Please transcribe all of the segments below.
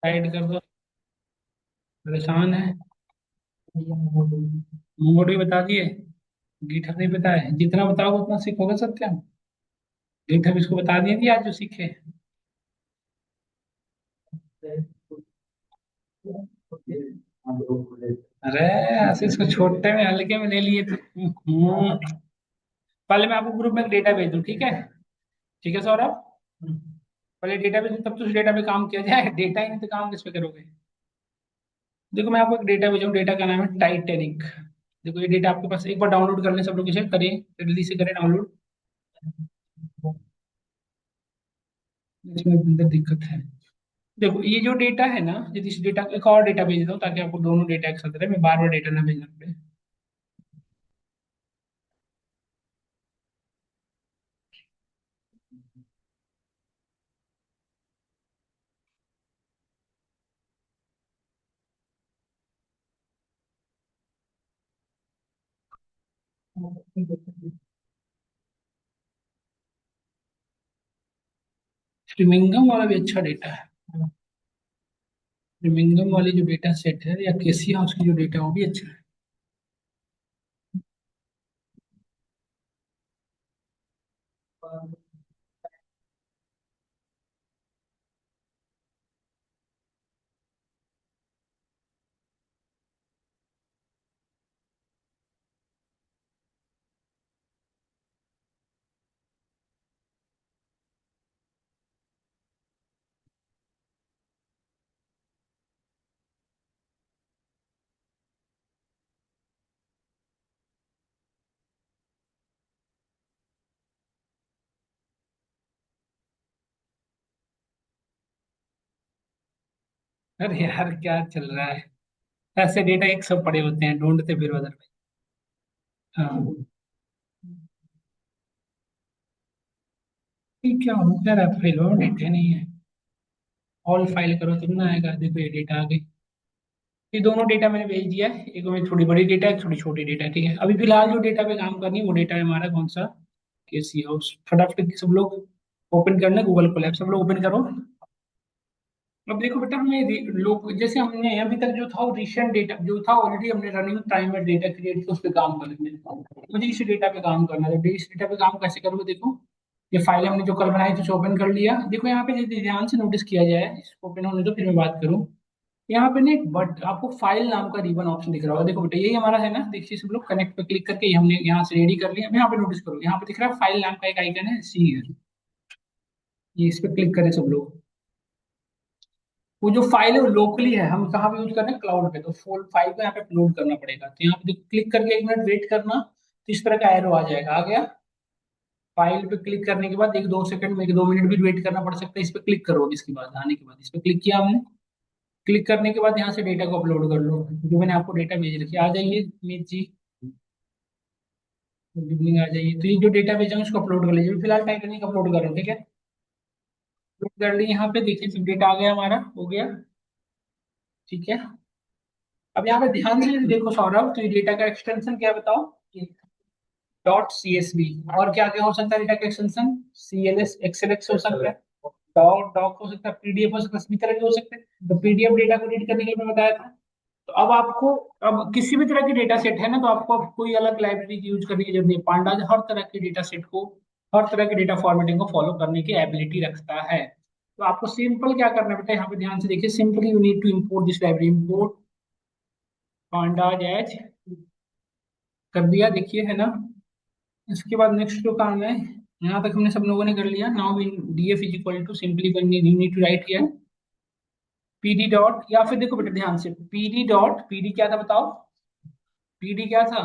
Side कर दो। परेशान है। मोड भी बता दिए। गिटहब नहीं पता है, जितना बताओ उतना सीखोगे सत्या। गिटहब इसको बता दिए थी आज जो सीखे। अरे ऐसे इसको छोटे में हल्के में ले लिए तो। पहले मैं आपको ग्रुप में डेटा भेज दूं, ठीक है। ठीक है सौरभ। पहले डेटा भेज दूं, तब तो उस डेटा पे काम किया जाए। डेटा ही नहीं तो काम किस पे करोगे। देखो मैं आपको एक डेटा भेजा हूँ, डेटा का नाम है टाइटेनिक। देखो ये डेटा आपके पास, एक बार डाउनलोड कर लें सब लोग, इसे करें जल्दी से करें डाउनलोड। इसमें अंदर दिक्कत है। देखो ये जो डेटा है ना, यदि इस डेटा को एक और डेटा भेज दो ताकि आपको दोनों डेटा एक साथ रहे, मैं बार बार डेटा ना भेजना पड़े। फ्रीमिंगम वाला भी अच्छा डेटा है। फ्रीमिंगम वाली जो डेटा सेट है या केसी हाउस की जो डेटा है वो भी अच्छा है। अरे यार क्या चल रहा है। ऐसे डेटा एक सब पड़े होते हैं, ढूंढते फिर उधर में। हाँ। ये क्या हो क्या रहा है, फाइल और डेटा नहीं है। ऑल फाइल करो तब ना आएगा। देखो ये डेटा आ गई। ये दोनों डेटा मैंने भेज दिया है, एक में थोड़ी बड़ी डेटा है, थोड़ी छोटी डेटा है, ठीक है। अभी फिलहाल जो डेटा पे काम करनी है वो डेटा है हमारा कौन सा, केसी हाउस। फटाफट सब लोग ओपन करना गूगल कोलैब, सब लोग ओपन करो। अब देखो बेटा, हमें लोग जैसे हमने अभी तक जो था वो रिसेंट डेटा जो था ऑलरेडी हमने रनिंग टाइम में डेटा क्रिएट किया, उस पर काम कर लेते हैं। मुझे इस डेटा पे काम करना है, तो इस डेटा पे काम कैसे करूँगा देखो। ये फाइल हमने जो कल बनाई थी उसे ओपन कर लिया। देखो यहाँ पे यदि ध्यान से नोटिस किया जाए, इसको ओपन होने दो फिर मैं बात करूँ। यहाँ पे ना बट आपको फाइल नाम का रिबन ऑप्शन दिख रहा होगा। देखो बेटा यही हमारा है ना, देखिए सब लोग कनेक्ट पे क्लिक करके ये हमने यहाँ से रेडी कर लिया। अब यहाँ पे नोटिस करो, यहाँ पे दिख रहा है फाइल नाम का एक आइकन है, सी है। ये इस पे क्लिक करें सब लोग। वो जो फाइल है वो लोकली है, हम कहाँ पे यूज कर रहे हैं, क्लाउड पे। तो फुल फाइल को यहाँ पे अपलोड करना पड़ेगा। तो यहाँ पे क्लिक करके 1 मिनट वेट करना, तो इस तरह का एरो आ जाएगा। आ गया। फाइल पे क्लिक करने के बाद 1-2 सेकंड में, 1-2 मिनट भी वेट करना पड़ सकता है। इस पे क्लिक करो, इसके बाद आने के बाद इस पे क्लिक किया हमने। क्लिक करने के बाद यहाँ से डेटा को अपलोड कर लो, जो मैंने आपको डेटा भेज रखी है। आ जाइए मीत जी, गुड इवनिंग। आ जाइए, तो ये जो डेटा भेजा है उसको अपलोड कर लीजिए। फिलहाल टाइटनिक अपलोड कर रहा हूँ, ठीक है। अपलोड कर ली, यहाँ पे देखिए सब डेटा आ गया, हमारा हो गया। ठीक है। अब यहाँ पे ध्यान से देखो सौरभ, तो ये डेटा का एक्सटेंशन क्या है बताओ। Dot C S V. और क्या क्या हो सकता है डेटा का extension, C L S XL X हो सकता है, डॉट डॉक हो सकता है, पीडीएफ हो सकता है, सभी तरह के हो सकते हैं। तो पीडीएफ डेटा को रीड करने के लिए मैं बताया था। तो अब आपको, अब किसी भी तरह की डेटा सेट है ना, तो आपको अब कोई अलग लाइब्रेरी की यूज करने की जरूरत नहीं है। पांडाज हर तरह के डेटा सेट को, हर तरह के डेटा फॉर्मेटिंग को फॉलो करने की एबिलिटी रखता है। तो आपको सिंपल क्या करना है बेटा, यहाँ पे ध्यान से देखिए। Simply you need to import this library. Import pandas as कर दिया, देखिए है ना। इसके बाद नेक्स्ट जो काम है, यहाँ तक हमने सब लोगों ने कर लिया। Now in DF is equal to, simply you need to write here PD dot, या फिर देखो बेटा ध्यान से, पीडी डॉट, पीडी क्या था बताओ। पीडी क्या था,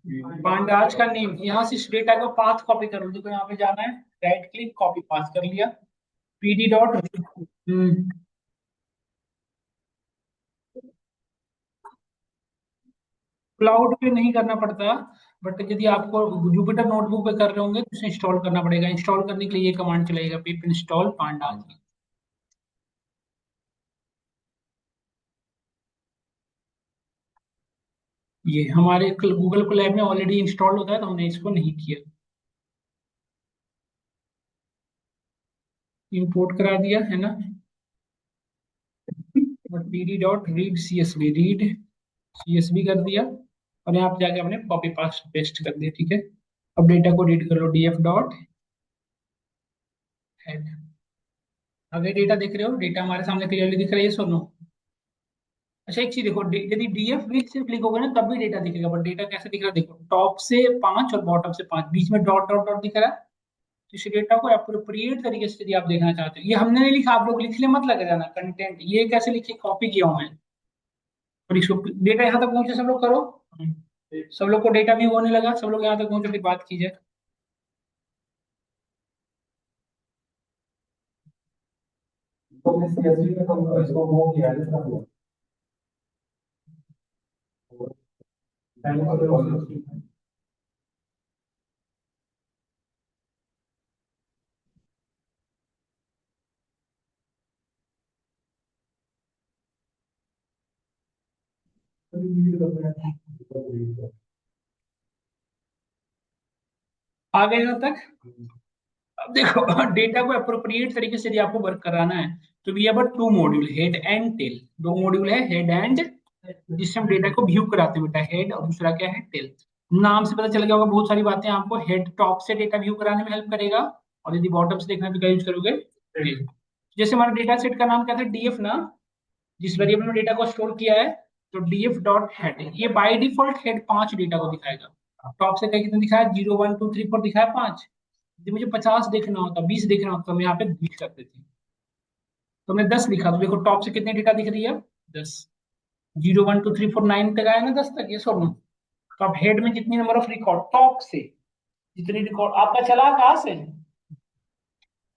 पांडाज का नेम। यहाँ से इस डेटा को पाथ कॉपी करो, देखो यहाँ पे जाना है, राइट क्लिक कॉपी पाथ कर लिया। पीडी डॉट, क्लाउड पे नहीं करना पड़ता, बट यदि आपको जुपिटर नोटबुक पे कर रहे होंगे तो इसे इंस्टॉल करना पड़ेगा। इंस्टॉल करने के लिए ये कमांड चलेगा, पिप इंस्टॉल पांडाज। ये हमारे गूगल कोलैब में ऑलरेडी इंस्टॉल होता है, तो हमने इसको नहीं किया। इंपोर्ट करा दिया है ना। pd dot read csv, read csv कर दिया, और यहाँ पे जाके हमने कॉपी पेस्ट कर दिया, ठीक है। अब डेटा को रीड कर लो, df डॉट हेड। अगर डेटा देख रहे हो, डेटा हमारे सामने क्लियरली दिख रहा है, ये सुनो। अच्छा एक चीज देखो, यदि डीएफ रीड सिर्फ लिखोगे ना तब भी डेटा दिखेगा, बट डेटा कैसे दिख रहा है देखो, टॉप से 5 और बॉटम से 5, बीच में डॉट डॉट डॉट दिख रहा है। तो इस डेटा को अप्रोप्रिएट तरीके से यदि आप देखना चाहते हो, ये हमने नहीं लिखा, आप लोग लिख ले, मत लग जाना कंटेंट, ये कैसे लिखे, कॉपी किया हूं मैं। और इसको डेटा यहाँ तक पहुंचे सब लोग करो, सब लोग को डेटा भी होने लगा, सब लोग यहाँ तक पहुंचे, फिर बात की जाए। आ गए यहाँ तक। अब देखो डेटा को अप्रोप्रिएट तरीके से यदि आपको वर्क कराना है, तो we have to module, head and tail. दो मॉड्यूल है, हेड एंड, जिससे हम डेटा को व्यू कराते हैं बेटा, हेड, और दूसरा क्या है, टेल। नाम से पता चल गया होगा बहुत सारी बातें आपको, हेड टॉप से डेटा व्यू कराने में हेल्प करेगा, और यदि बॉटम से देखना है तो क्या यूज करोगे, टेल। जैसे हमारा डेटा सेट का नाम क्या था, डीएफ ना, जिस वेरिएबल में डेटा को स्टोर किया है, तो डीएफ डॉट हेड, ये बाय डिफॉल्ट हेड 5 डेटा को दिखाएगा। टॉप से क्या कितना दिखाया, 0 1 2 3 4 दिखाया 5। यदि मुझे 50 देखना होता, 20 देखना होता, तो मैं यहाँ पे 20 कर देती। तो मैं 10 लिखा, तो देखो टॉप से कितनी डेटा दिख रही है, 10। 0 1 2 3 4 9 तक आया ना, 10 तक, ये सब। तो अब हेड में जितनी नंबर ऑफ रिकॉर्ड टॉप से, जितनी रिकॉर्ड आपका चला कहाँ से,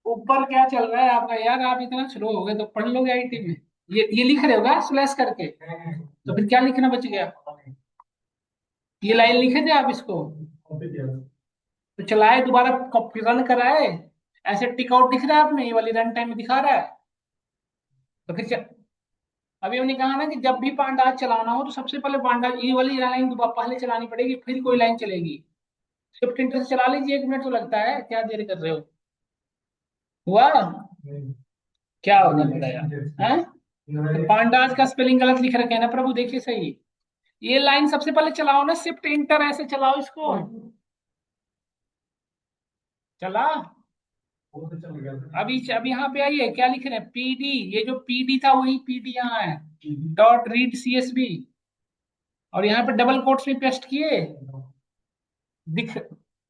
ऊपर क्या चल रहा है आपका, यार आप इतना स्लो हो गए, तो पढ़ लोगे आईटी में। ये लिख रहे होगा स्लैश करके, तो फिर क्या लिखना बच गया, ये लाइन लिखे थे आप इसको, तो चलाए दोबारा, रन कराए, ऐसे टिक आउट दिख रहा है आपने, ये वाली रन टाइम में दिखा रहा है। तो फिर अभी हमने कहा ना कि जब भी पांडाज चलाना हो, तो सबसे पहले पांडाज ये वाली लाइन दोबारा पहले चलानी पड़ेगी, फिर कोई लाइन चलेगी। शिफ्ट इंटर से चला लीजिए, 1 मिनट तो लगता है, क्या देर कर रहे हो, हुआ क्या होगा मेरा यार, हैं? तो पांडाज का स्पेलिंग गलत लिख रखे हैं ना प्रभु, देखिए सही, ये लाइन सबसे पहले चलाओ ना, शिफ्ट इंटर ऐसे चलाओ इसको, चला। अभी यहाँ पे आइए, क्या लिख रहे हैं, पीडी, ये जो पीडी था वही पीडी यहाँ है, डॉट रीड सीएसबी, और यहाँ पे डबल कोट्स में पेस्ट किए, दिख,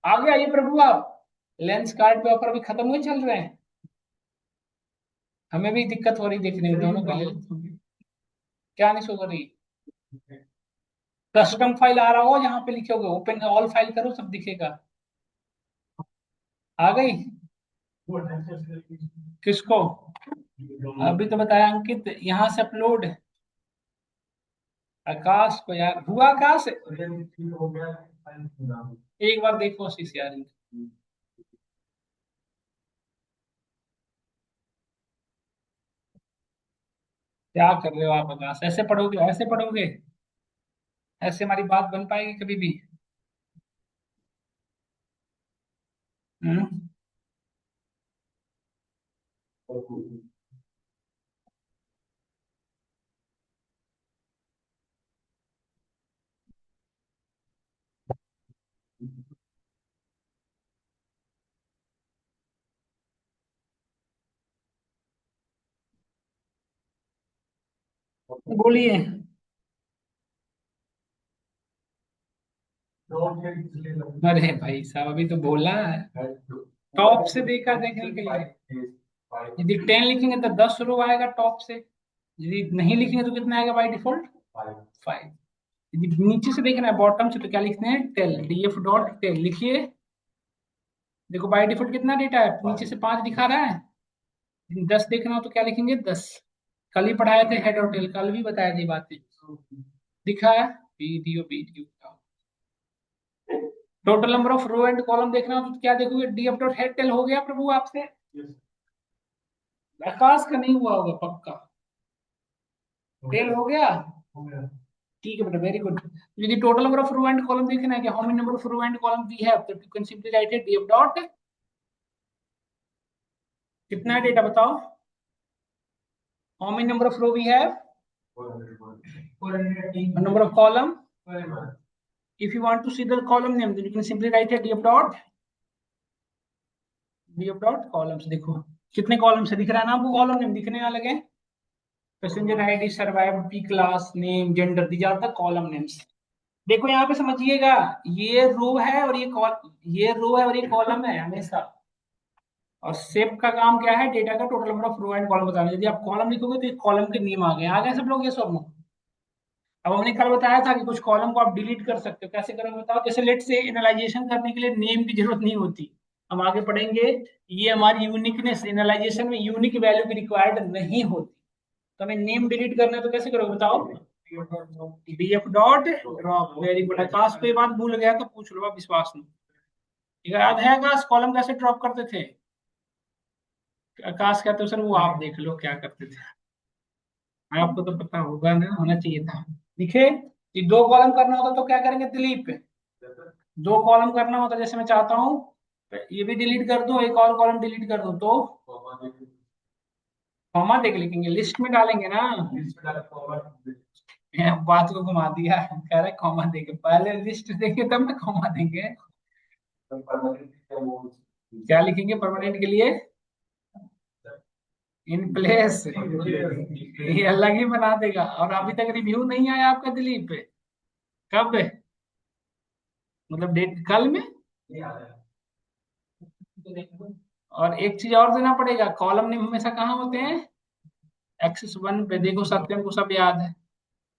आगे आइए प्रभु आप, लेंस कार्ड पे ऑफर भी खत्म हुए चल रहे हैं, हमें भी दिक्कत हो रही देखने में, दोनों का क्या नहीं शो कर रही, कस्टम फाइल आ रहा हो, यहाँ पे लिखोगे ओपन ऑल फाइल करो, सब दिखेगा। आ गई किसको, अभी तो बताया अंकित, यहाँ से अपलोड, आकाश को, यार हुआ आकाश, एक बार देखो सीसीआर, क्या कर रहे हो आप आकाश, ऐसे पढ़ोगे, ऐसे पढ़ोगे, ऐसे हमारी बात बन पाएगी कभी भी। हम्म? बोलिए। अरे भाई साहब, अभी तो बोला है, टॉप से देखा देखने के लिए, यदि 10 लिखेंगे तो 10 रो आएगा टॉप से, यदि नहीं लिखेंगे तो कितना आएगा बाई डिफॉल्ट, 5। यदि नीचे से देखना है बॉटम से, तो क्या लिखते हैं, टेल, डीएफ डॉट टेल लिखिए। देखो बाई डिफॉल्ट कितना डेटा है, नीचे से 5 दिखा रहा है, यदि 10 देखना हो तो क्या लिखेंगे, 10। कल ही पढ़ाए थे हेड और टेल, कल भी बताया थी बातें, दिखा है, video video. Total number of row and column देखना हो तो क्या देखोगे, डीएफ डॉट हेड टेल हो गया प्रभु आपसे, आकाश का नहीं हुआ होगा पक्का, टेल हो गया, ठीक है बेटा, वेरी गुड। यदि total number of row and column देखना है कि how many number of row and column we have, तो you can simply write it DF dot, कितना है डेटा बताओ, how many number of row we have, Number of column. If you want to see the column name, then you can simply write a df dot columns. देखो कितने columns है, दिख रहा है ना आपको? कॉलम नेम दिखने वाले लगे। Passenger ID, survive, P class, name, gender, these are the column names. देखो यहाँ पे समझिएगा, ये रो है और ये रो है और ये कॉलम है हमेशा। और शेप का काम क्या है? डेटा का total number of row and column बताना। यदि आप कॉलम लिखोगे तो ये कॉलम के नेम आ गए सब लोग, ये सब। अब हमने कल बताया था कि कुछ कॉलम को आप डिलीट कर सकते हो। कैसे करोगे बताओ? जैसे लेट से एनालाइजेशन करने के लिए नेम की जरूरत नहीं होती, हम आगे पढ़ेंगे। ये हमारी यूनिकनेस, एनालाइजेशन में यूनिक वैल्यू की रिक्वायर्ड नहीं होती, तो हमें नेम डिलीट करना है तो कैसे करोगे बताओ? DF dot drop. Very good. Akash को ये बात भूल गया तो पूछ लो आप, विश्वास नहीं। याद है आकाश कॉलम कैसे ड्रॉप करते थे? आकाश कहते सर वो आप देख लो क्या करते थे। आपको तो पता होगा ना, होना चाहिए था। दिखे कि दो कॉलम करना होता तो क्या करेंगे दिलीप? दो कॉलम करना होता, जैसे मैं चाहता हूँ ये भी डिलीट कर दूं, एक और कॉलम डिलीट कर दूं, तो कॉमा देख लिखेंगे, लिस्ट में डालेंगे ना। बात को घुमा दिया, कह रहे कॉमा देंगे, पहले लिस्ट देंगे तब ना कॉमा देंगे। क्या लिखेंगे परमानेंट के लिए? इन प्लेस, ये अलग ही बना देगा। और अभी तक रिव्यू नहीं आया आपका दिलीप? कब? मतलब डेट कल में? और एक चीज और देना पड़ेगा, कॉलम नेम हमेशा कहाँ होते हैं? एक्सेस 1 पे। देखो सत्यम को सब याद है,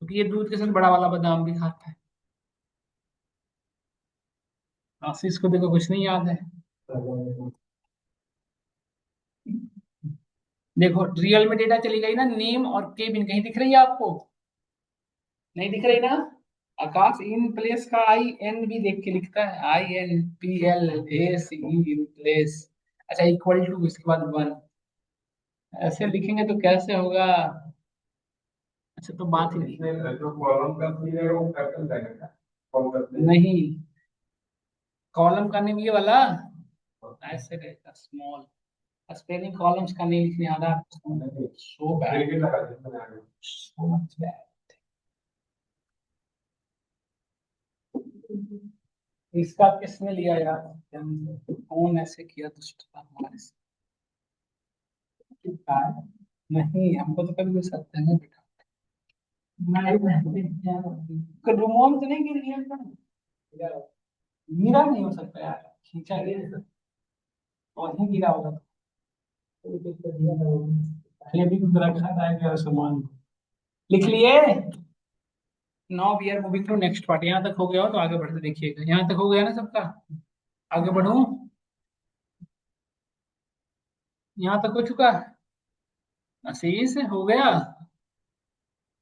क्योंकि ये दूध के साथ बड़ा वाला बादाम भी खाता है। आशीष को देखो कुछ नहीं याद है। देखो रियल में डेटा चली गई ना, नेम और केबिन कहीं दिख रही है आपको? नहीं दिख रही ना? आकाश इन प्लेस का आई एन भी देख के लिखता है, INPLACE इन प्लेस। अच्छा इक्वल टू, इसके बाद 1। ऐसे लिखेंगे तो कैसे होगा? अच्छा तो बात ही नहीं, कॉलम का नेम ये वाला ऐसे रहेगा, स्मॉल। स्पेलिंग कॉलम्स का नहीं लिखने आ रहा। So bad, so much bad. इसका किसने लिया यार? कौन ऐसे किया दुष्ट हमारे साथ? नहीं हमको तो कभी भी सकते हैं बेटा। रुमाल में तो नहीं गिर गया था? गिरा नहीं हो सकता यार, खींचा गया और ही गिरा होगा। पहले भी कुछ रखा था क्या सामान? लिख लिए? Now we are moving to next part. यहाँ तक हो गया हो तो आगे बढ़ते देखिएगा। यहाँ तक हो गया ना सबका? आगे बढ़ूं? यहाँ तक हो चुका? आशीष हो गया?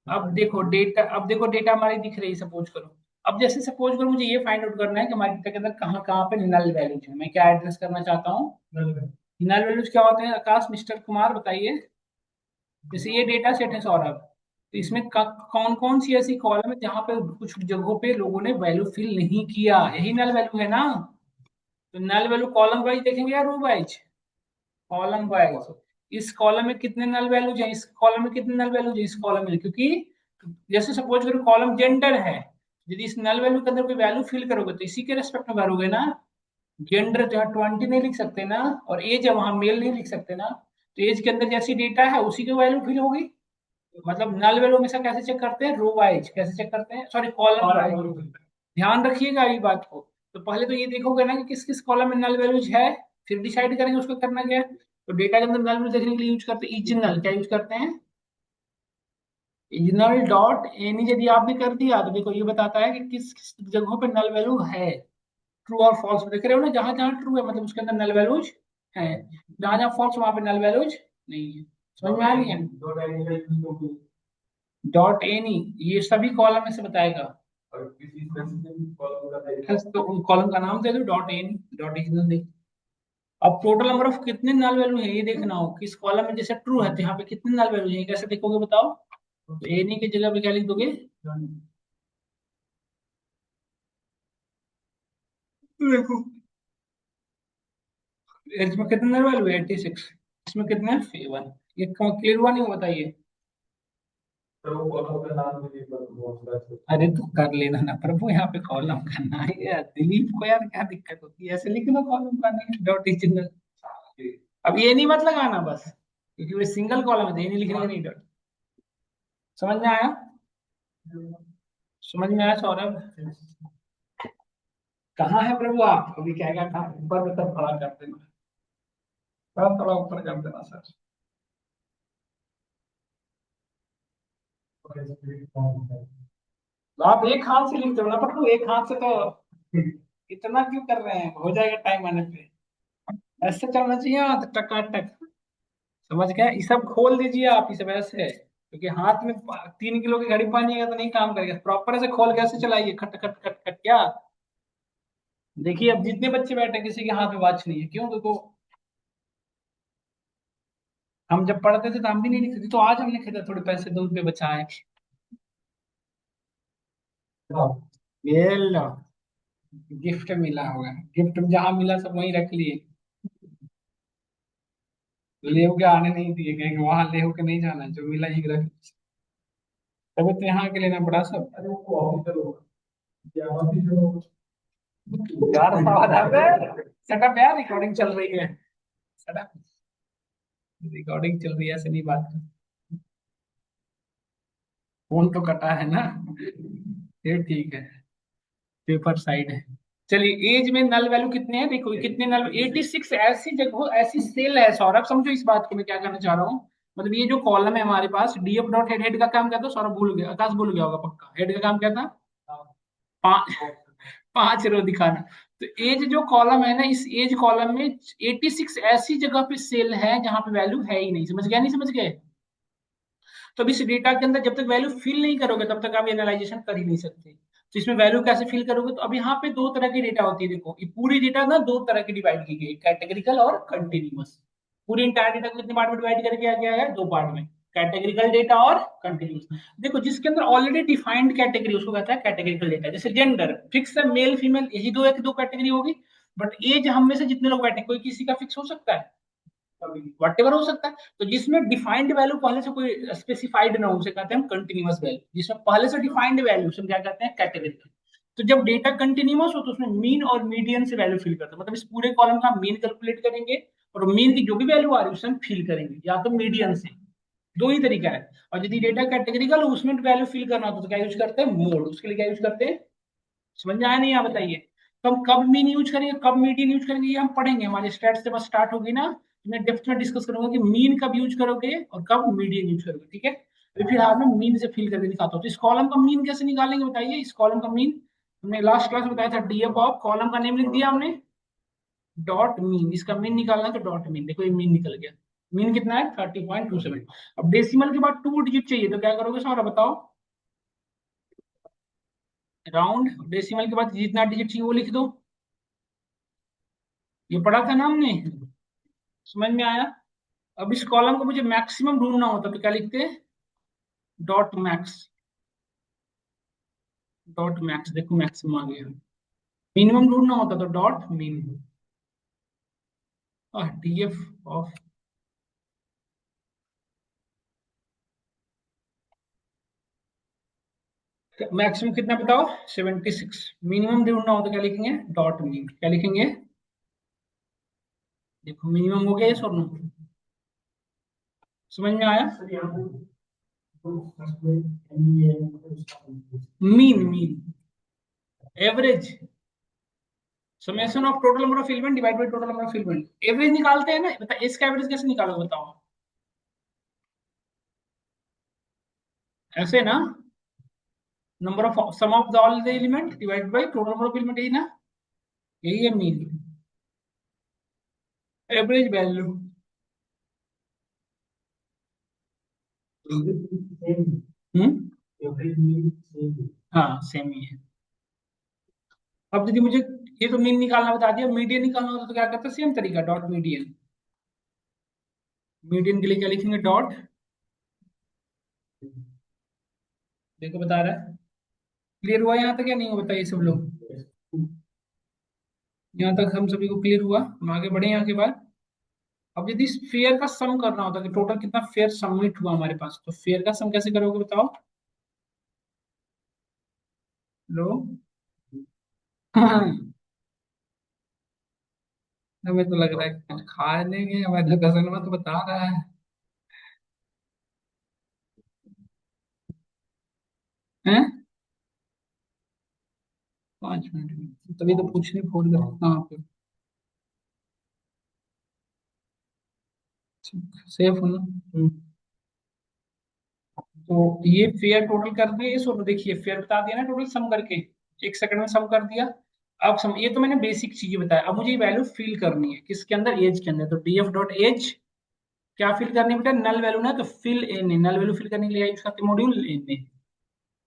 अब देखो डेटा हमारी दिख रही है, सपोज करो। अब जैसे सपोज करो मुझे ये फाइंड आउट करना है कि हमारे डेटा के अंदर कहाँ कहाँ पे नल वैल्यूज है। मैं क्या एड्रेस करना चाहता हूँ? नल वैल्यूज क्या होते हैं आकाश, मिस्टर कुमार बताइए। जैसे ये डेटा सेट है सौरभ, तो इसमें कौन कौन सी ऐसी कॉलम है जहाँ पे कुछ जगहों पे लोगों ने वैल्यू फिल नहीं किया? यही नल वैल्यू है ना? तो नल वैल्यू कॉलम वाइज देखेंगे या रो वाइज? Column wise. इस कॉलम में कितने नल वैल्यूज हैं, इस कॉलम में कितने नल वैल्यूज हैं, इस कॉलम में? क्योंकि जैसे सपोज करो कॉलम जेंडर है, यदि इस नल वैल्यू के अंदर कोई वैल्यू फिल करोगे तो इसी के रेस्पेक्ट में भरोगे ना। जेंडर जहाँ 20 नहीं लिख सकते ना, और एज है वहां मेल नहीं लिख सकते ना, तो एज के अंदर जैसी डेटा है उसी की वैल्यू फिल होगी। मतलब नल वैल्यू हमेशा कैसे चेक करते हैं? Row wise. कैसे चेक करते हैं? Sorry column wise. ध्यान रखिएगा ये बात को। तो पहले तो ये देखोगे ना कि किस किस कॉलम में नल वैल्यूज है, फिर डिसाइड करेंगे उसको करना क्या है। तो डेटा के अंदर नल वैल्यू देखने के लिए यूज करते हैं इजनल। क्या यूज करते हैं? इजनल डॉट एनी। यदि आपने कर दिया तो देखो ये बताता है कि किस किस जगहों पे नल वैल्यू है। ट्रू और फॉल्स देख रहे हो ना, जहां जहां ट्रू है मतलब उसके अंदर नल वैल्यूज है, जहां जहां फॉल्स वहां पे नल वैल्यूज नहीं है। समझ में आ रही है? डॉट एनी ये सभी कॉलम में से बताएगा। तो कॉलम का नाम दे दो डॉट एनी, डॉट इजनल दे। अब टोटल नंबर ऑफ कितने नल वैल्यू है ये देखना हो, किस कॉलम में जैसे ट्रू है तो यहाँ पे कितने नल वैल्यू है, कैसे देखोगे बताओ? तो एनी की जगह पे क्या लिख दोगे? देखो इसमें कितने नल वैल्यू है? 86। इसमें कितने? 1। ये क्लियर हुआ नहीं हुआ बताइए? अरे तो कर लेना ना प्रभु, यहाँ पे कॉलम करना है यार, दिलीप को यार क्या दिक्कत होती है, ऐसे लिख लो कॉलम का नहीं डॉट इज। अब ये नहीं मत लगाना बस, क्योंकि वो सिंगल कॉलम है तो ये नहीं लिखने का, नहीं डॉट। समझ में आया? समझ में आया सौरभ? कहाँ है प्रभु आप? अभी क्या क्या कहाँ ऊपर में तब खड़ा कर देना, थोड़ा थोड़ा ऊपर कर देना सर। तो आप एक हाथ से लिख दो ना प्रभु, एक हाथ से तो इतना क्यों कर रहे हैं, हो जाएगा टाइम आने पे। ऐसे चलना चाहिए हाथ टकाटक। समझ गए? ये सब खोल दीजिए आप इस वजह से, क्योंकि हाथ में 3 किलो की घड़ी पानिएगा तो नहीं काम करेगा, प्रॉपर से खोल कैसे चलाइए, खट खट खट खट क्या। देखिए अब जितने बच्चे बैठे हैं, किसी के हाथ में वॉच नहीं है, क्यों? देखो हम जब पढ़ते थे तो हम भी नहीं लिखते थे, तो आज हम लिखे थे, थोड़े पैसे दूध पे बचाए। ये लो, गिफ्ट मिला होगा, गिफ्ट जहां मिला सब वहीं रख लिए, ले के आने नहीं दिए, कहीं वहां ले के नहीं जाना, जो मिला ही रख। तब तो यहाँ के लेना पड़ा सब। यार आवाज आ रहा है, सेटअप यार, रिकॉर्डिंग चल रही है। सेटअप, रिकॉर्डिंग चल रही है, ऐसे नहीं बात कर। फोन तो कटा है ना, ये ठीक है, पेपर साइड है। चलिए एज में नल वैल्यू कितने हैं, देखो कितने नल, 86 ऐसी जगह ऐसी सेल है सौरभ, समझो इस बात को मैं क्या कहना चाह रहा हूँ। मतलब ये जो कॉलम है हमारे पास, डीएफ डॉट हेड, हेड का काम क्या था सौरभ? भूल गया, आकाश भूल गया होगा पक्का, हेड का काम क्या था? 5 रो दिखाना। तो एज जो कॉलम है ना, इस एज कॉलम में 86 ऐसी जगह पे सेल है जहां पे वैल्यू है ही नहीं, समझ गया नहीं समझ गए? तो अब इस डेटा के अंदर जब तक वैल्यू फिल नहीं करोगे तब तक आप एनालाइजेशन कर ही नहीं सकते। तो इसमें वैल्यू कैसे फिल करोगे? तो अब यहाँ पे दो तरह की डेटा होती है, देखो ये पूरी डेटा ना दो तरह की डिवाइड की गई, कैटेगरिकल और कंटिन्यूअस। पूरी इंटायर डेटा को कितने पार्ट में डिवाइड करके आ गया है? 2 पार्ट में, कैटेगरिकल डेटा और कंटिन्यूअस। देखो जिसके अंदर ऑलरेडी डिफाइंड कैटेगरी, उसको कहता है कैटेगरिकल डेटा। जैसे जेंडर फिक्स है, मेल फीमेल, यही दो कैटेगरी होगी। बट एज हम में से जितने लोग बैठे, कोई किसी का फिक्स हो सकता है? वट एवर हो सकता है। तो जिसमें डिफाइंड वैल्यू पहले से कोई स्पेसिफाइड ना हो, उसे कहते हैं हम कंटिन्यूअस वैल्यू। जिसमें पहले से डिफाइंड वैल्यू से क्या कहते हैं? कैटेगरी। तो जब डेटा कंटिन्यूअस हो तो उसमें मीन और मीडियन से वैल्यू फिल करते हैं, मतलब इस पूरे कॉलम का मीन कैलकुलेट करेंगे, और मीन की जो भी वैल्यू आ रही है उसे हम फिल करेंगे, या तो मीडियन से। दो ही तरीका है। और यदि डेटा कैटेगरिकल हो, उसमें वैल्यू फिल करना हो तो क्या यूज करते हैं? मोड। उसके लिए क्या यूज करते हैं? समझ में आया नहीं? आप बताइए। तो हम कब मीन यूज करेंगे, कब मीडियन यूज करेंगे, ये हम पढ़ेंगे, हमारे स्टैट्स से बस स्टार्ट होगी ना, तो मैं डेप्थ में डिस्कस करूंगा कि मीन कब यूज करोगे और कब मीडियन यूज करोगे, ठीक है? अभी फिलहाल मैं मीन से फिल करके दिखाता हूँ। तो इस कॉलम का मीन कैसे निकालेंगे बताइए? इस कॉलम का मीन हमने लास्ट क्लास में बताया था, डीएफ ऑफ, कॉलम का नेम लिख दिया हमने, डॉट मीन। इसका मीन निकालना है तो डॉट मीन, देखो ये मीन निकल गया। मीन कितना है? 30.27। अब डेसिमल के बाद 2 डिजिट चाहिए, तो क्या करोगे सर बताओ? राउंड, डेसिमल के बाद जितना डिजिट चाहिए वो लिख दो। ये पढ़ा था ना हमने, समझ में आया? अब इस कॉलम को मुझे मैक्सिमम ढूंढना होता तो क्या लिखते हैं? Dot max. डॉट मैक्स, देखो मैक्सिमम आ गया। मिनिमम ढूंढना होता तो डॉट मिन। और डीएफ ऑफ, मैक्सिमम कितना बताओ? 76। मिनिमम ढूंढना हो तो क्या लिखेंगे? डॉट मिन। क्या लिखेंगे? देखो मिनिमम हो गया ये सर, समझ में आया? Mean, mean, average, summation of total number of element divide by total number of element. Average निकालते हैं ना, बता इसका एवरेज कैसे निकालोगे बताओ? ऐसे ना, number of sum of the all the element divide by total number of element, यही ना? यही है मीन, एवरेज वैल्यू। हम्म, हाँ सेम ही है। अब यदि मुझे ये तो मीन निकालना बता दिया, मीडियन निकालना होता तो क्या करते हैं? सेम तरीका, डॉट मीडियन। मीडियन के लिए क्या लिखेंगे? डॉट, देखो बता रहा है। क्लियर हुआ यहाँ तक या नहीं हुआ बताइए सब लोग? यहाँ तक हम सभी को क्लियर हुआ? हम आगे बढ़े यहाँ के बाद? अब यदि फेयर का सम करना होता कि टोटल कितना फेयर सबमिट हुआ हमारे पास, तो फेयर का सम कैसे करोगे बताओ। लो हमें तो लग रहा है कि कुछ खा लेंगे, हमारे कजन में तो बता रहा है। हैं? 5 मिनट में तभी तो पूछने फोन कर कहाँ पे। सेफ हो ना। तो ये फेयर टोटल कर दिए, ये सोलो देखिए फेयर बता दिया ना टोटल सम करके, 1 सेकंड में सम कर दिया। अब सम, ये तो मैंने बेसिक चीजें बताया, अब मुझे ये वैल्यू फिल करनी है किसके अंदर, एज के अंदर। तो df डॉट एज क्या फिल करनी है बेटा, नल वैल्यू ना, तो fill N A, null value fill करने के लिए यूज करते मॉड्यूल एन ए।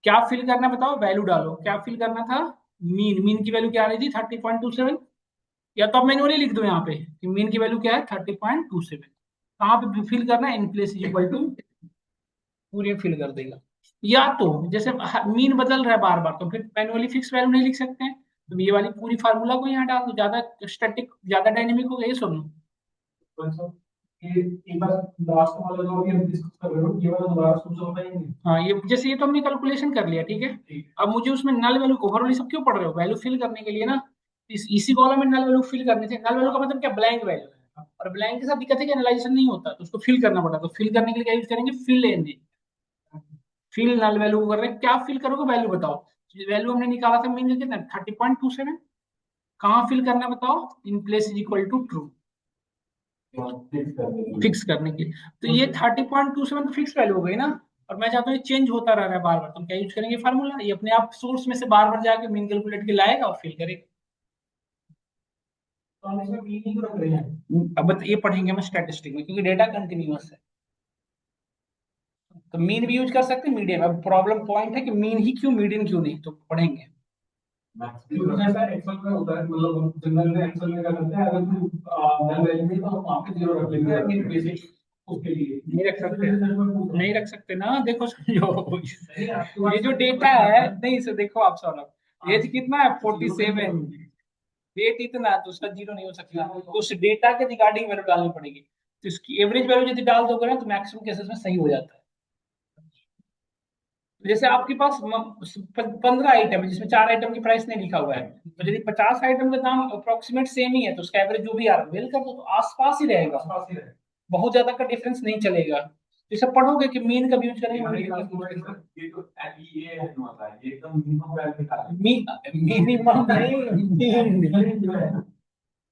क्या फिल करना है बताओ, वैल्यू डालो, क्या फिल करना था, मीन, मीन की वैल्यू क्या आ रही थी 30.27। या तो अब मैन्युअली लिख दो यहाँ पे कि मीन की वैल्यू क्या है 30.27। कहाँ पे फिल करना है, in place is equal to, पूरी फिल कर देगा। या तो जैसे मीन बदल रहा है बार बार, तो फिर मैन्युअली फिक्स वैल्यू नहीं लिख सकते हैं, तो ये वाली पूरी फार्मूला को यहाँ डाल दो, ज्यादा स्टैटिक ज्यादा डायनेमिक हो गया, ये सुनो। हाँ ये जैसे ये तो हमने कैलकुलेशन कर लिया, ठीक है। अब मुझे उसमें नल वैल्यू, ओवरऑल सब क्यों पढ़ रहे हो, वैल्यू फिल करने के लिए ना, इसी कॉलम में नल वैल्यू फिल करनी थी। नल वैल्यू का मतलब क्या, ब्लैंक वैल्यू है, और ब्लैंक के साथ दिक्कत है कि एनालाइजेशन नहीं होता, तो उसको फिल करना पड़ा। तो फिल करने के लिए क्या यूज करेंगे, fill N, fill null value कर रहे हैं, क्या फिल करोगे वैल्यू बताओ। वैल्यू हमने निकाला था मीन का कितना 30.27, कहाँ फिल करना है बताओ, in place is equal to true, fix करने के लिए। तो ये 30.27 तो फिक्स वैल्यू हो गई ना, और मैं चाहता हूँ ये चेंज होता रह रहा है बार बार, तो हम क्या यूज करेंगे फार्मूला, ये अपने आप सोर्स में से बार बार जाके मीन कैलकुलेट के लाएगा और फिल करेगा। तो हम इसमें मीन ही क्यों रख रहे हैं, अब ये पढ़ेंगे हम स्टैटिस्टिक में, क्योंकि डेटा कंटिन्यूअस है। तो मीन भी यूज कर सकते हैं, मीडियन, अब प्रॉब्लम पॉइंट है कि मीन ही क्यों मीडियन क्यों नहीं, तो पढ़ेंगे। क्योंकि ऐसा एक्सेल में होता है, मतलब हम जनरल में एक्सेल में क्या करते हैं, अगर तू नल वैल्यू में, तो हम वहाँ पे जीरो रख लेंगे लेकिन बेसिक उसके लिए नहीं रख सकते, नहीं रख सकते ना, देखो समझो ये जो डेटा है, नहीं से देखो आप सौरभ, एज कितना है 47, वेट इतना है, तो उसका जीरो नहीं हो सकता, तो उस डेटा के रिगार्डिंग वैल्यू डालनी पड़ेगी। तो इसकी एवरेज वैल्यू यदि डाल दोगे ना, तो मैक्सिमम केसेस में सही हो जाता है। जैसे आपके पास 15 आइटम है जिसमें 4 आइटम की प्राइस नहीं लिखा हुआ है, तो यदि 50 आइटम का दाम अप्रोक्सीमेट सेम ही है, तो उसका एवरेज जो भी आ रहा है वेल कर दो, तो आसपास ही रहेगा, बहुत ज्यादा का डिफरेंस नहीं चलेगा। तो इसे पढ़ोगे कि मीन का यूज करेंगे, मिनिमम नहीं,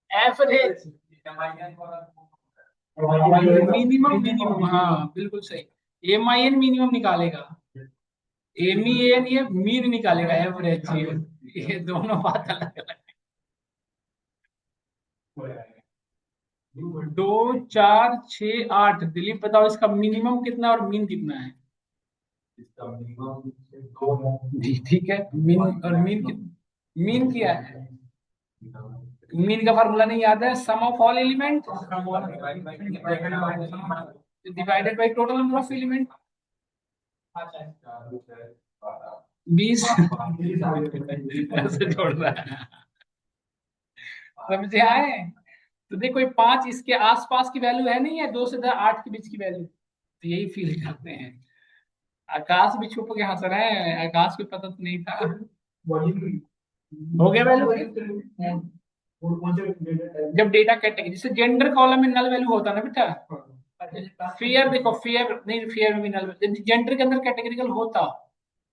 एवरेज, मिनिमम, मिनिमम, हाँ बिल्कुल सही, एम आई एन मिनिमम निकालेगा, एम ई एन ये मीन निकालेगा, एवरेज, ये दोनों बात अलग अलग है। 2 4 6 8, दिलीप बताओ इसका मिनिमम कितना और मीन कितना है। जी ठीक है, मीन और मीन, मीन क्या है, मीन का फॉर्मूला नहीं याद है, sum of all element divided by total number of element, 20 ऐसे जोड़ रहा है, समझे आए। तो देखो ये 5 इसके आसपास की वैल्यू है, नहीं है 2 से 8 के बीच की वैल्यू, तो यही फील करते हैं। आकाश भी छुप के हंस रहे हैं, आकाश को पता तो नहीं था। हो गया वैल्यू, जब डेटा कैटेगरी जैसे जेंडर कॉलम में नल वैल्यू होता है ना बेटा, फियर देखो, फियर नहीं, फियर में भी नल, जेंडर के अंदर कैटेगरिकल होता,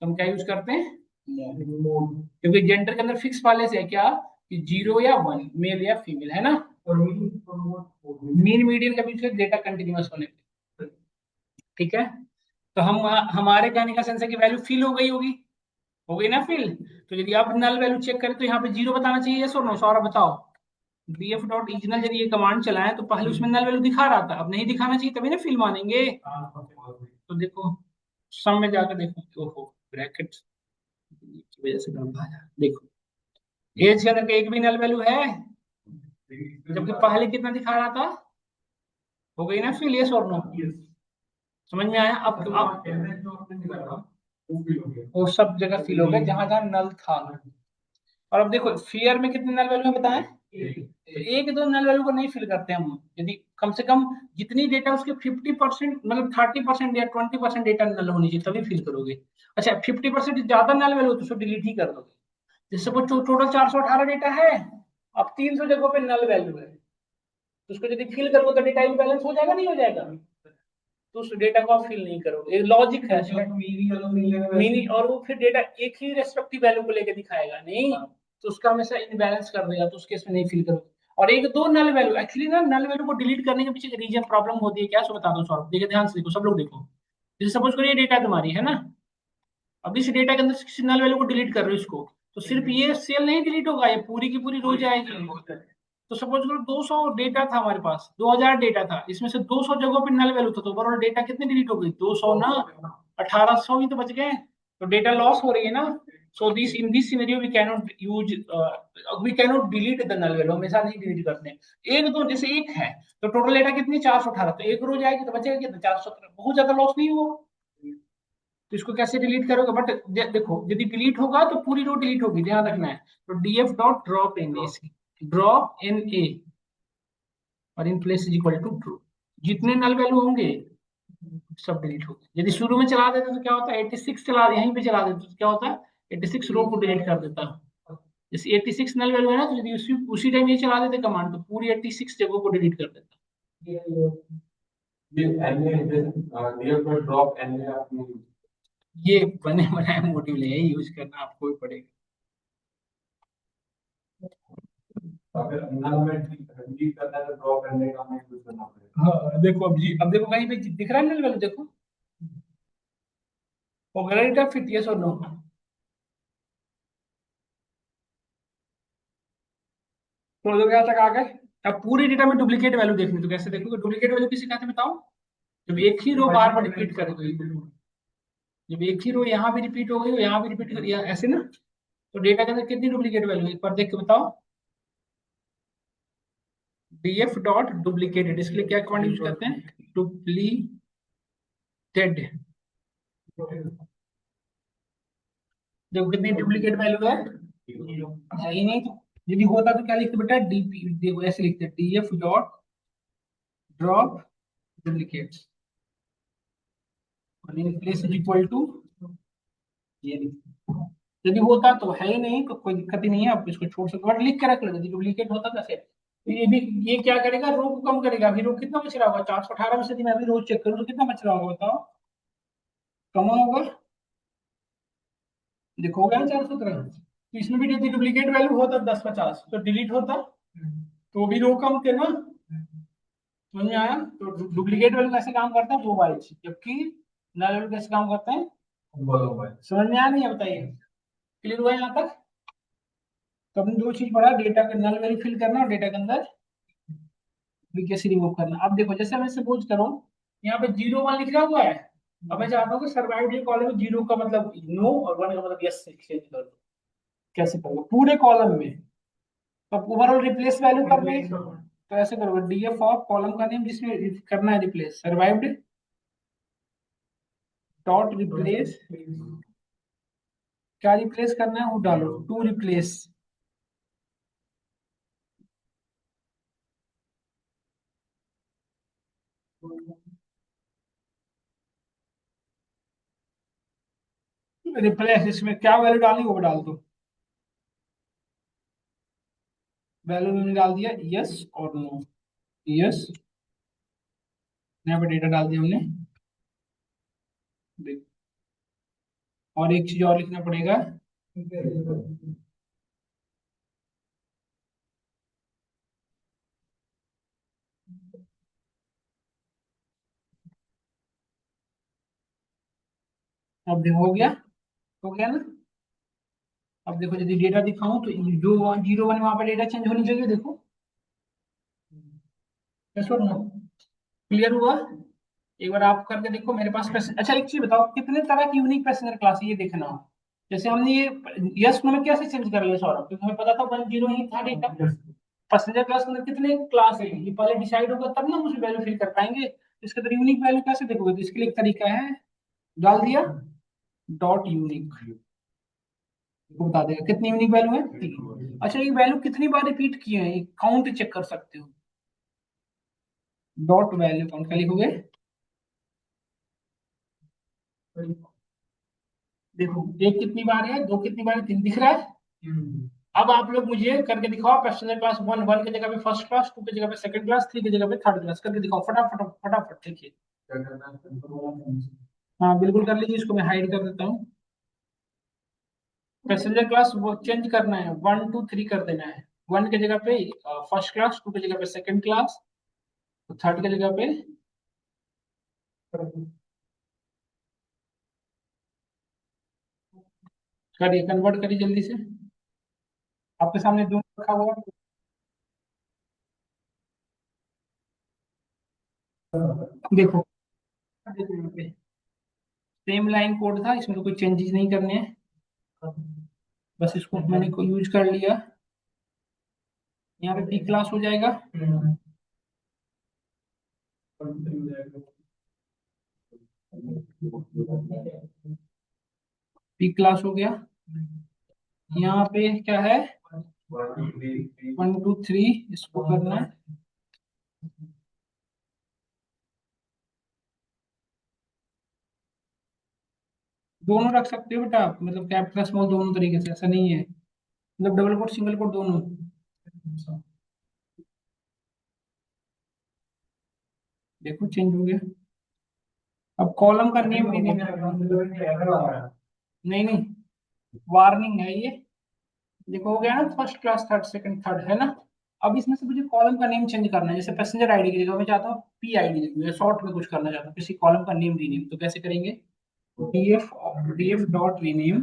तो हम क्या यूज करते हैं, क्योंकि जेंडर के अंदर फिक्स वाले से है क्या, कि 0 या 1, मेल या फीमेल, है ना। मीन मीडियन का भी डेटा कंटिन्यूअस होने पे, ठीक है। तो हम, हमारे कहने का सेंस है कि वैल्यू फिल हो गई ना फिल। तो यदि आप नल वैल्यू चेक करें तो यहाँ पे 0 बताना चाहिए, यस और नो, सौरभ बताओ। df डॉट इजनल जब ये कमांड चलाएं तो पहले उसमें नल वैल्यू दिखा रहा था, अब नहीं दिखाना चाहिए, तभी ना फिल मानेंगे। तो देखो सम में जाकर देखो, ओहो ब्रैकेट की वजह से गड़बड़ आया। देखो एज के अंदर एक भी नल वैल्यू है, जबकि पहले कितना दिखा रहा था, हो गई ना फिल, यस और नो, समझ में आया। अब वो सब जगह फिल हो गया जहां जहां नल था। और अब देखो फियर में कितने नल वैल्यू है बताएं, तो एक दो नल वैल्यू को नहीं फिल करते हम, यदि कम से कम जितनी डेटा उसके 50% मतलब 30% या 20% डेटा नल होनी चाहिए, तभी फिल करोगे। अच्छा 50% ज्यादा नल वैल्यू तो उसको डिलीट ही कर दोगे। जैसे वो टोटल 418 डेटा है, अब 300 जगहों पे नल वैल्यू है, तो उसको यदि फिल करोगे तो डेटा इम्बैलेंस हो जाएगा, नहीं हो जाएगा? तो उस डेटा को आप फिल नहीं करोगे, लॉजिक है मीनिंग, और वो फिर डेटा एक ही रेस्पेक्टिव वैल्यू को लेकर दिखाएगा नहीं, तो उसका हमेशा इनबैलेंस कर देगा, तो उस केस में नहीं फिल करोगे। और एक दो नल वैल्यू, एक्चुअली ना नल वैल्यू को डिलीट करने के पीछे रीजन प्रॉब्लम होती है क्या, सो बता दो सौरभ, देखिए ध्यान से देखो, सब लोग देखो। जैसे सपोज करो ये डेटा तुम्हारी है ना, अब इस डेटा के अंदर किसी नल वैल्यू को डिलीट कर रहे हो इसको, तो सिर्फ ये सेल नहीं डिलीट होगा, ये पूरी की पूरी रो जाएगी। तो सपोज करो 200 डेटा था हमारे पास, 2000 डेटा था, इसमें से 200 जगहों पे नल वैल्यू था, तो ओवरऑल डेटा कितनी डिलीट हो गई, 200 ना, 1800 ही तो बच गए, तो डेटा लॉस हो रही है ना। So this in this scenario we can not use, we can not delete the null value, हमेशा नहीं डिलीट करते हैं। एक दो जैसे एक है, तो टोटल डेटा कितनी 418, तो एक रो जाएगी तो बचेगा कितना 417, बहुत ज्यादा लॉस नहीं हुआ। तो इसको कैसे डिलीट करोगे, बट देखो यदि डिलीट होगा तो पूरी रो डिलीट होगी, ध्यान रखना है। तो DF dot drop in a, drop in a और in place is equal to true, जितने नल वैल्यू होंगे सब डिलीट हो गए। यदि शुरू में चला देते तो क्या होता है, 86 चला यहीं पे चला देते तो क्या होता है, 86 रो को डिलीट कर देता। जैसे 86 नल वैल्यू है ना, तो यदि उसी टाइम ये चला देते कमांड, तो पूरी 86 जगहों को डिलीट कर देता। ये बने बनाए मॉड्यूल है, यही यूज करना आपको ही पड़ेगा। अगर नल में डिलीट करना है तो ड्रॉ करने का हमें यूज करना पड़ेगा। हाँ देखो, अब देखो कहीं पे दिख रहा है नल वैल्यू, देखो पॉपुलैरिटी ऑफ फिट, यस और नो? तो लोग यहाँ तक आ गए। अब पूरे डेटा में डुप्लीकेट वैल्यू देखनी, तो कैसे देखोगे, डुप्लीकेट वैल्यू किसे कहते हैं बताओ, जब एक ही रो बार बार रिपीट करोगे, जब एक ही रो यहाँ भी रिपीट हो गई और यहाँ भी रिपीट करी ऐसे ना, तो डेटा के अंदर कितनी डुप्लीकेट वैल्यू है, एक बार देख के बताओ। डीएफ डॉट डुप्लीकेटेड, इसके लिए क्या कमांड यूज करते हैं, डुप्लीटेड। देखो कितनी डुप्लीकेट वैल्यू है ही नहीं, तो यदि होता तो क्या लिखते बेटा, डीपी, देखो ऐसे लिखते डीएफ डॉट ड्रॉप डुप्लीकेट्स और in place is equal to, ये लिखते। यदि होता तो है ही नहीं तो कोई दिक्कत ही नहीं है, आप इसको छोड़ सकते हो, बट लिख के रख लो, यदि डुप्लीकेट होता कैसे। तो ये भी, ये क्या करेगा, रो को कम करेगा। अभी रो कितना बच रहा होगा, 418 में से यदि मैं अभी रोज चेक करूँ तो कितना बच रहा होगा बताओ, कम होगा, देखो हो गया 417। तो इसमें भी यदि डुप्लीकेट वैल्यू होता 1050 तो डिलीट होता, तो भी रो कम थे ना, समझ में आया। तो डुप्लीकेट वैल्यू कैसे काम करता है, 2 बाइट्स, जबकि नल वैल्यू कैसे काम करते हैं, समझ में आया नहीं है, बताइए, क्लियर हुआ यहाँ तक। तो हमने दो चीज पढ़ा, डेटा का नल वैल्यू फिल करना और डेटा के अंदर कैसे रिमूव करना। अब देखो जैसे मैं सपोज करूं यहाँ पे 01 लिखा हुआ है, अब मैं चाहता हूँ कि सर्वाइवल कॉलम में 0 का मतलब नो और 1 का मतलब यस से चेंज कर दो। कैसे करोगे पूरे कॉलम में, तो ओवरऑल रिप्लेस वैल्यू करना है, तो ऐसे करोगे डीएफ ऑफ कॉलम का नेम जिसमें करना है रिप्लेस, सर्वाइव्ड डॉट रिप्लेस, क्या रिप्लेस करना है वो डालो, टू रिप्लेस, रिप्लेस इसमें क्या वैल्यू डालनी वो डाल दो। वैल्यू में डाल दिया यस और नो, यस, यहाँ पे डेटा डाल दिया हमने। देखो, और एक चीज और लिखना पड़ेगा, अब देखो हो गया ना। अब देखो यदि डेटा दिखाऊं तो जो 01 वहां पर डेटा चेंज होनी चाहिए, देखो क्लियर हुआ। एक बार आप करके देखो, मेरे पास पैसेंजर, अच्छा एक चीज बताओ, कितने तरह की यूनिक पैसेंजर क्लास है ये देखना हो। जैसे हमने ये यस नो में कैसे चेंज कर लिया सौरभ, क्योंकि हमें पता था 10 ही था डेटा। पैसेंजर क्लास के अंदर कितने क्लास है ये पहले डिसाइड होगा, तब ना मुझे वैल्यू फिल कर पाएंगे। इसके अंदर यूनिक वैल्यू कैसे देखोगे, तो इसके लिए एक तरीका है, डाल दिया डॉट यूनिक, बता देगा कितनी यूनिक वैल्यू है, 3। अच्छा ये वैल्यू कितनी बार रिपीट किए हैं, काउंट चेक कर सकते हो। डॉट वैल्यू काउंट क्या लिखोगे? देखो एक कितनी बार है, दो कितनी बार है, तीन दिख रहा है। अब आप लोग मुझे करके दिखाओ पैसेंजर क्लास वन, वन की जगह पे फर्स्ट क्लास, टू की जगह पे सेकंड क्लास, थ्री की जगह पे थर्ड क्लास, करके दिखाओ फटाफट फटाफट, देखिए। हाँ बिल्कुल कर लीजिए, इसको मैं हाइड कर देता हूँ। पैसेंजर क्लास वो चेंज करना है, वन टू थ्री कर देना है। वन की जगह पे फर्स्ट क्लास, टू की जगह पे सेकंड क्लास, थर्ड की जगह पे। करिए, कन्वर्ट करिए जल्दी से, आपके सामने दोनों रखा हुआ है। देखो, देखो यहाँ पे सेम लाइन कोड था, इसमें तो कोई चेंजेस नहीं करने हैं। बस इसको मैंने को यूज कर लिया। यहाँ पे पी क्लास हो जाएगा। पी क्लास हो गया। यहाँ पे क्या है, वन टू थ्री, इसको करना है। दोनों रख सकते हो बेटा आप, मतलब कैपिटल स्मॉल दोनों तरीके से, ऐसा नहीं है, मतलब डबल कोट सिंगल कोट दोनों। देखो चेंज हो गया। अब कॉलम का नेम भी नहीं है। नहीं नहीं, वार्निंग है ये। देखो हो गया ना, first class, third, second, third, है ना। अब इसमें से मुझे कॉलम का नेम चेंज करना है, जैसे पैसेंजर आईडी की जगह मैं चाहता हूँ पी आईडी लिखूँ, या शॉर्ट में कुछ करना चाहता हूँ, किसी कॉलम का नेम रीनेम, तो कैसे करेंगे? DF, DF dot rename.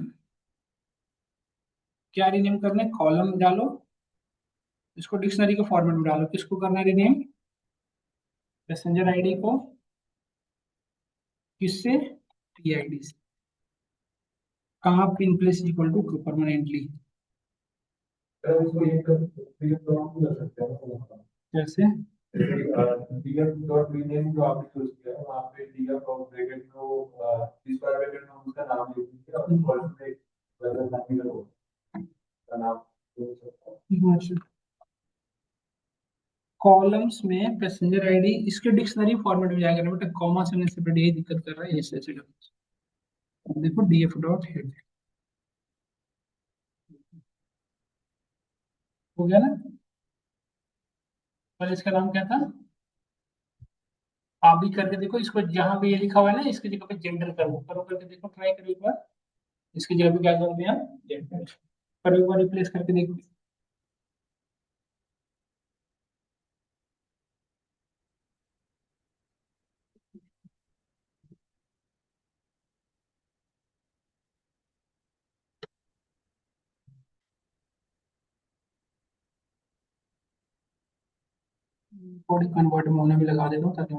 क्या रीनेम करना है? कॉलम डालो, इसको डिक्शनरी के फॉर्मेट में डालो, किसको करना है रीनेम? पैसेंजर आईडी को। किससे? पी आई डी से। कहाँ? In place equal to permanently. कैसे? डीएफ डॉट रीनेम जो आपने यूज किया है, वहाँ पे डीएफ और ब्रैकेट को स्क्वायर ब्रैकेट में उसका नाम लिख दीजिए, और कॉलम में वेदर नाम का नाम लिख सकते हैं। कॉलम्स में पैसेंजर आईडी इसके डिक्शनरी फॉर्मेट में जाएगा ना बेटा, कॉमा से सेपरेट, यही दिक्कत कर रहा है, ऐसे ऐसे देखो डीएफ डॉट हेड हो गया ना। पर इसका नाम क्या था? आप भी करके देखो इसको, जहां पे ये लिखा हुआ है ना, इसकी जगह पे जेंडर करो, करो करके देखो, ट्राई करो एक बार। इसकी जगह पे क्या कर दिया? जेंडर। पर एक बार रिप्लेस करके देखो। थोड़ी कन्वर्ट में होने भी लगा देता हूँ ताकि